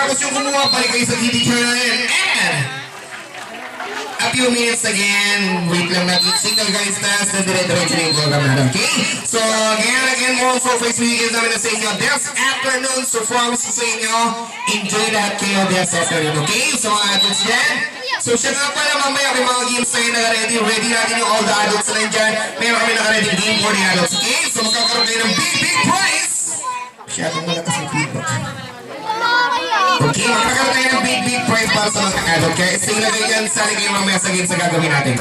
matapos yung kumuha, balik kayo sa TV channel. And a few minutes again, wait lang natin. Signal guys, taas na dire-diretso na yung program natin, okay? So, again, also, face weekends namin na sa inyo this afternoon. So, promise ko sa inyo, enjoy lahat kayo this afternoon, okay? So, mga adults dyan. So, siya nga pala mamaya, may mga games tayo naka-ready. Ready natin yung all the adults na nandyan. Meron kami naka-ready game for the adults, okay? So, magkakaroon kayo ng big prize! Masyadong malakas ang feedback. Okay, magkakaroon tayo ng big prize para sa mga adult. Kaya stay na kayo dyan, sali kayo mamaya sa games na gagawin natin.